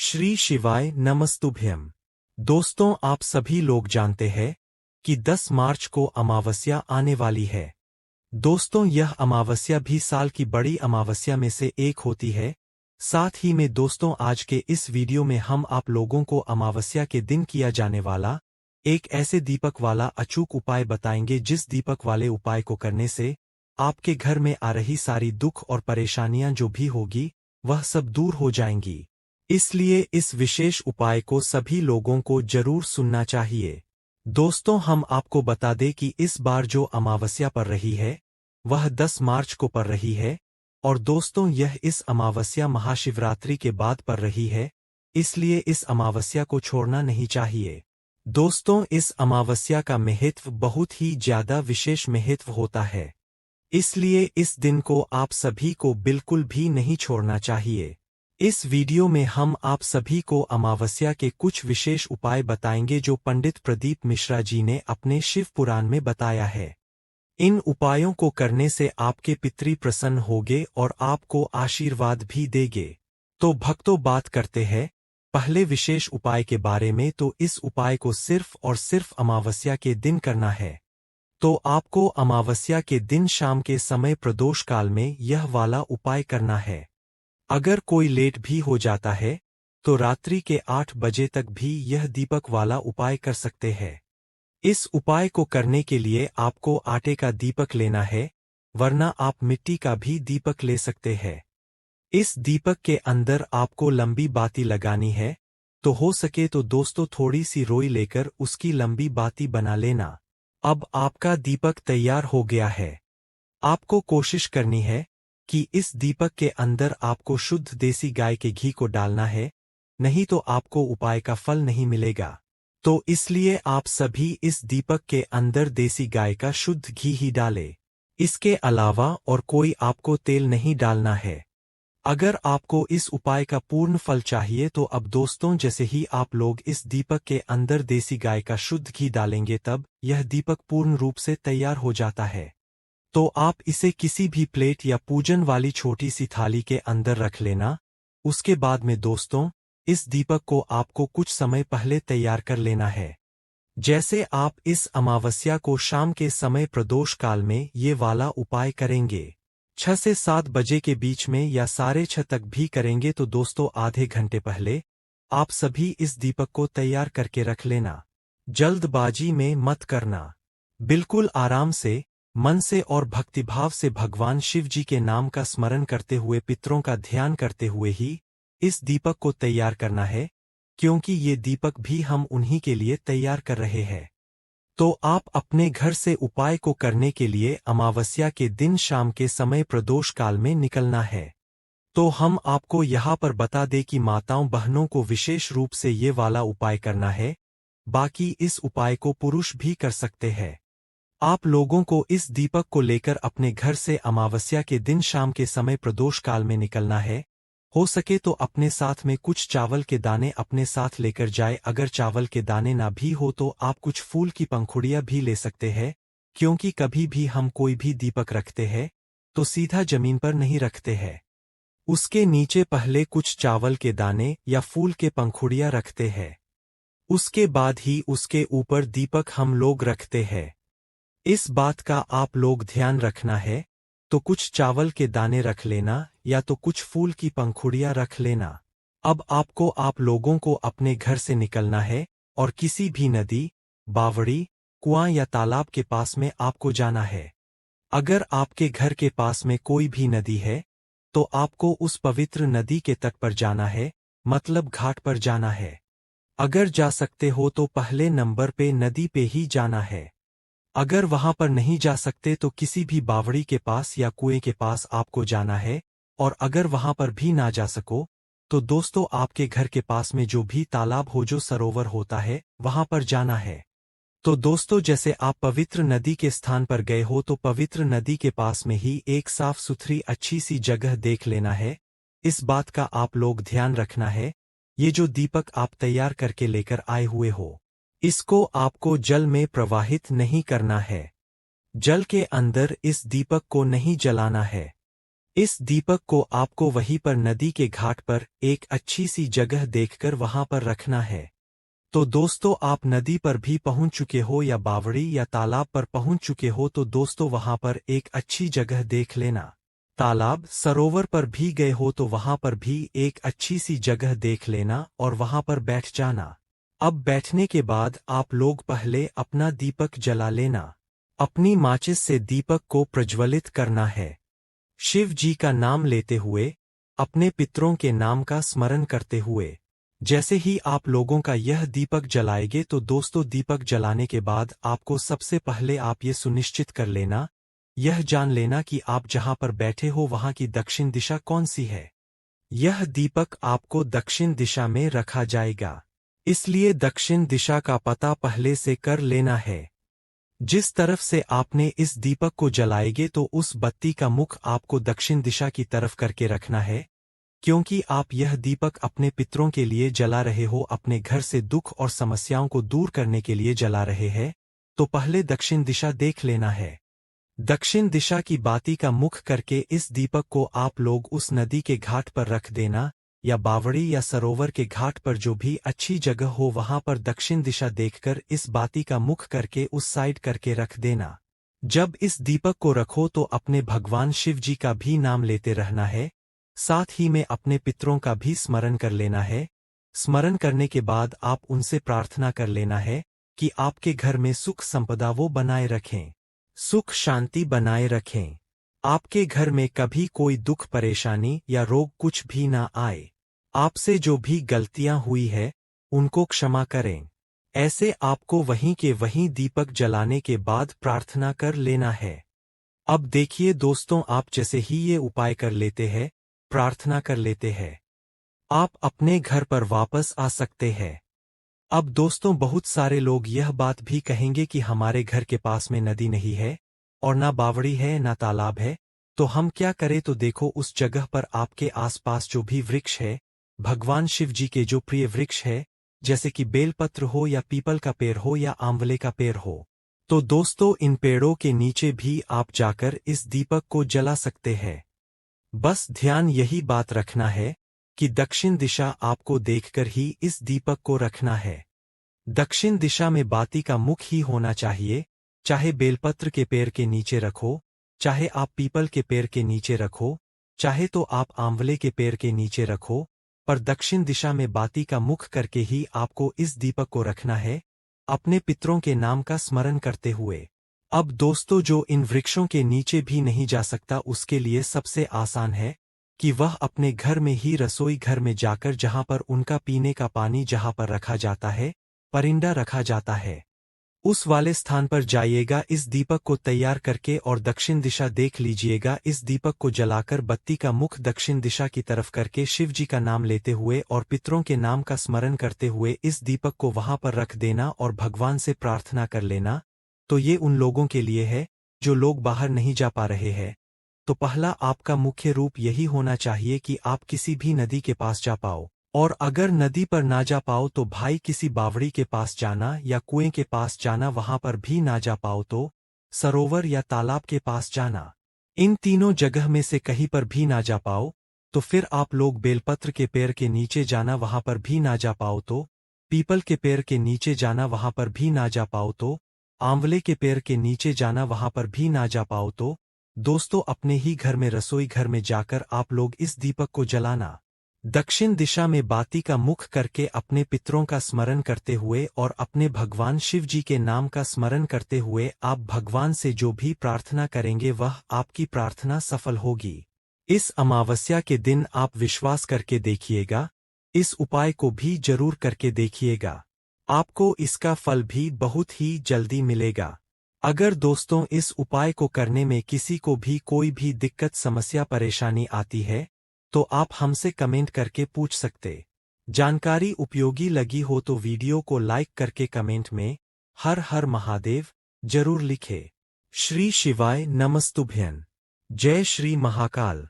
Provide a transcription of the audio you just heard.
श्री शिवाय नमस्तुभ्यम। दोस्तों, आप सभी लोग जानते हैं कि 10 मार्च को अमावस्या आने वाली है। दोस्तों, यह अमावस्या भी साल की बड़ी अमावस्या में से एक होती है। साथ ही में दोस्तों, आज के इस वीडियो में हम आप लोगों को अमावस्या के दिन किया जाने वाला एक ऐसे दीपक वाला अचूक उपाय बताएंगे जिस दीपक वाले उपाय को करने से आपके घर में आ रही सारी दुख और परेशानियां जो भी होगी वह सब दूर हो जाएंगी। इसलिए इस विशेष उपाय को सभी लोगों को जरूर सुनना चाहिए। दोस्तों, हम आपको बता दें कि इस बार जो अमावस्या पड़ रही है वह 10 मार्च को पड़ रही है और दोस्तों यह इस अमावस्या महाशिवरात्रि के बाद पड़ रही है, इसलिए इस अमावस्या को छोड़ना नहीं चाहिए। दोस्तों, इस अमावस्या का महत्व बहुत ही ज्यादा विशेष महत्व होता है, इसलिए इस दिन को आप सभी को बिल्कुल भी नहीं छोड़ना चाहिए। इस वीडियो में हम आप सभी को अमावस्या के कुछ विशेष उपाय बताएंगे जो पंडित प्रदीप मिश्रा जी ने अपने शिव पुराण में बताया है। इन उपायों को करने से आपके पितृ प्रसन्न होंगे और आपको आशीर्वाद भी देंगे। तो भक्तों, बात करते हैं पहले विशेष उपाय के बारे में। तो इस उपाय को सिर्फ और सिर्फ अमावस्या के दिन करना है। तो आपको अमावस्या के दिन शाम के समय प्रदोष काल में यह वाला उपाय करना है। अगर कोई लेट भी हो जाता है तो रात्रि के 8 बजे तक भी यह दीपक वाला उपाय कर सकते हैं। इस उपाय को करने के लिए आपको आटे का दीपक लेना है, वरना आप मिट्टी का भी दीपक ले सकते हैं। इस दीपक के अंदर आपको लंबी बाती लगानी है, तो हो सके तो दोस्तों थोड़ी सी रोई लेकर उसकी लंबी बाती बना लेना। अब आपका दीपक तैयार हो गया है। आपको कोशिश करनी है कि इस दीपक के अंदर आपको शुद्ध देसी गाय के घी को डालना है, नहीं तो आपको उपाय का फल नहीं मिलेगा। तो इसलिए आप सभी इस दीपक के अंदर देसी गाय का शुद्ध घी ही डालें। इसके अलावा और कोई आपको तेल नहीं डालना है। अगर आपको इस उपाय का पूर्ण फल चाहिए तो अब दोस्तों, जैसे ही आप लोग इस दीपक के अंदर देसी गाय का शुद्ध घी डालेंगे तब यह दीपक पूर्ण रूप से तैयार हो जाता है। तो आप इसे किसी भी प्लेट या पूजन वाली छोटी सी थाली के अंदर रख लेना। उसके बाद में दोस्तों, इस दीपक को आपको कुछ समय पहले तैयार कर लेना है। जैसे आप इस अमावस्या को शाम के समय प्रदोष काल में ये वाला उपाय करेंगे 6 से 7 बजे के बीच में या 6:30 तक भी करेंगे तो दोस्तों आधे घंटे पहले आप सभी इस दीपक को तैयार करके रख लेना। जल्दबाजी में मत करना। बिल्कुल आराम से, मन से और भक्तिभाव से भगवान शिव जी के नाम का स्मरण करते हुए, पितरों का ध्यान करते हुए ही इस दीपक को तैयार करना है, क्योंकि ये दीपक भी हम उन्हीं के लिए तैयार कर रहे हैं। तो आप अपने घर से उपाय को करने के लिए अमावस्या के दिन शाम के समय प्रदोष काल में निकलना है। तो हम आपको यहाँ पर बता दें कि माताओं बहनों को विशेष रूप से ये वाला उपाय करना है, बाकी इस उपाय को पुरुष भी कर सकते हैं। आप लोगों को इस दीपक को लेकर अपने घर से अमावस्या के दिन शाम के समय प्रदोष काल में निकलना है। हो सके तो अपने साथ में कुछ चावल के दाने अपने साथ लेकर जाए। अगर चावल के दाने ना भी हो तो आप कुछ फूल की पंखुड़ियां भी ले सकते हैं, क्योंकि कभी भी हम कोई भी दीपक रखते हैं तो सीधा जमीन पर नहीं रखते हैं। उसके नीचे पहले कुछ चावल के दाने या फूल के पंखुड़ियां रखते हैं। उसके बाद ही उसके ऊपर दीपक हम लोग रखते हैं। इस बात का आप लोग ध्यान रखना है। तो कुछ चावल के दाने रख लेना या तो कुछ फूल की पंखुड़ियां रख लेना। अब आपको आप लोगों को अपने घर से निकलना है और किसी भी नदी, बावड़ी, कुआं या तालाब के पास में आपको जाना है। अगर आपके घर के पास में कोई भी नदी है तो आपको उस पवित्र नदी के तट पर जाना है, मतलब घाट पर जाना है। अगर जा सकते हो तो पहले नंबर पे नदी पे ही जाना है। अगर वहां पर नहीं जा सकते तो किसी भी बावड़ी के पास या कुएं के पास आपको जाना है। और अगर वहां पर भी ना जा सको तो दोस्तों आपके घर के पास में जो भी तालाब हो, जो सरोवर होता है, वहां पर जाना है। तो दोस्तों, जैसे आप पवित्र नदी के स्थान पर गए हो तो पवित्र नदी के पास में ही एक साफ सुथरी अच्छी सी जगह देख लेना है। इस बात का आप लोग ध्यान रखना है, ये जो दीपक आप तैयार करके लेकर आए हुए हो इसको आपको जल में प्रवाहित नहीं करना है। जल के अंदर इस दीपक को नहीं जलाना है। इस दीपक को आपको वहीं पर नदी के घाट पर एक अच्छी सी जगह देखकर वहां पर रखना है। तो दोस्तों, आप नदी पर भी पहुंच चुके हो या बावड़ी या तालाब पर पहुंच चुके हो तो दोस्तों वहां पर एक अच्छी जगह देख लेना। तालाब सरोवर पर भी गए हो तो वहां पर भी एक अच्छी सी जगह देख लेना और वहां पर बैठ जाना। अब बैठने के बाद आप लोग पहले अपना दीपक जला लेना। अपनी माचिस से दीपक को प्रज्वलित करना है। शिव जी का नाम लेते हुए, अपने पितरों के नाम का स्मरण करते हुए। जैसे ही आप लोगों का यह दीपक जलाएंगे तो दोस्तों दीपक जलाने के बाद आपको सबसे पहले आप ये सुनिश्चित कर लेना, यह जान लेना कि आप जहां पर बैठे हो वहां की दक्षिण दिशा कौन सी है। यह दीपक आपको दक्षिण दिशा में रखा जाएगा, इसलिए दक्षिण दिशा का पता पहले से कर लेना है। जिस तरफ से आपने इस दीपक को जलाएंगे तो उस बत्ती का मुख आपको दक्षिण दिशा की तरफ करके रखना है। क्योंकि आप यह दीपक अपने पितरों के लिए जला रहे हो, अपने घर से दुख और समस्याओं को दूर करने के लिए जला रहे हैं, तो पहले दक्षिण दिशा देख लेना है। दक्षिण दिशा की बाती का मुख करके इस दीपक को आप लोग उस नदी के घाट पर रख देना, या बावड़ी या सरोवर के घाट पर जो भी अच्छी जगह हो वहां पर दक्षिण दिशा देखकर इस बाती का मुख करके उस साइड करके रख देना। जब इस दीपक को रखो तो अपने भगवान शिव जी का भी नाम लेते रहना है, साथ ही में अपने पितरों का भी स्मरण कर लेना है। स्मरण करने के बाद आप उनसे प्रार्थना कर लेना है कि आपके घर में सुख संपदा वो बनाए रखें, सुख शांति बनाए रखें। आपके घर में कभी कोई दुख परेशानी या रोग कुछ भी ना आए। आपसे जो भी गलतियां हुई है उनको क्षमा करें। ऐसे आपको वहीं के वहीं दीपक जलाने के बाद प्रार्थना कर लेना है। अब देखिए दोस्तों, आप जैसे ही ये उपाय कर लेते हैं, प्रार्थना कर लेते हैं, आप अपने घर पर वापस आ सकते हैं। अब दोस्तों, बहुत सारे लोग यह बात भी कहेंगे कि हमारे घर के पास में नदी नहीं है और ना बावड़ी है ना तालाब है, तो हम क्या करें। तो देखो, उस जगह पर आपके आसपास जो भी वृक्ष है, भगवान शिव जी के जो प्रिय वृक्ष है, जैसे कि बेलपत्र हो या पीपल का पेड़ हो या आंवले का पेड़ हो, तो दोस्तों इन पेड़ों के नीचे भी आप जाकर इस दीपक को जला सकते हैं। बस ध्यान यही बात रखना है कि दक्षिण दिशा आपको देखकर ही इस दीपक को रखना है। दक्षिण दिशा में बाती का मुख ही होना चाहिए। चाहे बेलपत्र के पेड़ के नीचे रखो, चाहे आप पीपल के पेड़ के नीचे रखो, चाहे तो आप आंवले के पेड़ के नीचे रखो, पर दक्षिण दिशा में बाती का मुख करके ही आपको इस दीपक को रखना है, अपने पितरों के नाम का स्मरण करते हुए। अब दोस्तों, जो इन वृक्षों के नीचे भी नहीं जा सकता, उसके लिए सबसे आसान है कि वह अपने घर में ही रसोई घर में जाकर जहां पर उनका पीने का पानी जहां पर रखा जाता है, परिंदा रखा जाता है, उस वाले स्थान पर जाइएगा, इस दीपक को तैयार करके और दक्षिण दिशा देख लीजिएगा। इस दीपक को जलाकर बत्ती का मुख दक्षिण दिशा की तरफ करके शिव जी का नाम लेते हुए और पितरों के नाम का स्मरण करते हुए इस दीपक को वहां पर रख देना और भगवान से प्रार्थना कर लेना। तो ये उन लोगों के लिए है जो लोग बाहर नहीं जा पा रहे हैं। तो पहला आपका मुख्य रूप यही होना चाहिए कि आप किसी भी नदी के पास जा पाओ, और अगर नदी पर ना जा पाओ तो भाई किसी बावड़ी के पास जाना या कुएं के पास जाना, वहां पर भी ना जा पाओ तो सरोवर या तालाब के पास जाना। इन तीनों जगह में से कहीं पर भी ना जा पाओ तो फिर आप लोग बेलपत्र के पेड़ के नीचे जाना, वहां पर भी ना जा पाओ तो पीपल के पेड़ के नीचे जाना, वहां पर भी ना जा पाओ तो आंवले के पेड़ के नीचे जाना, वहां पर भी ना जा पाओ तो दोस्तों अपने ही घर में रसोई घर में जाकर आप लोग इस दीपक को जलाना। दक्षिण दिशा में बाती का मुख करके अपने पितरों का स्मरण करते हुए और अपने भगवान शिव जी के नाम का स्मरण करते हुए आप भगवान से जो भी प्रार्थना करेंगे वह आपकी प्रार्थना सफल होगी। इस अमावस्या के दिन आप विश्वास करके देखिएगा, इस उपाय को भी जरूर करके देखिएगा, आपको इसका फल भी बहुत ही जल्दी मिलेगा। अगर दोस्तों इस उपाय को करने में किसी को भी कोई भी दिक्कत समस्या परेशानी आती है तो आप हमसे कमेंट करके पूछ सकते। जानकारी उपयोगी लगी हो तो वीडियो को लाइक करके कमेंट में हर हर महादेव जरूर लिखे। श्री शिवाय नमस्तुभ्यं। जय श्री महाकाल।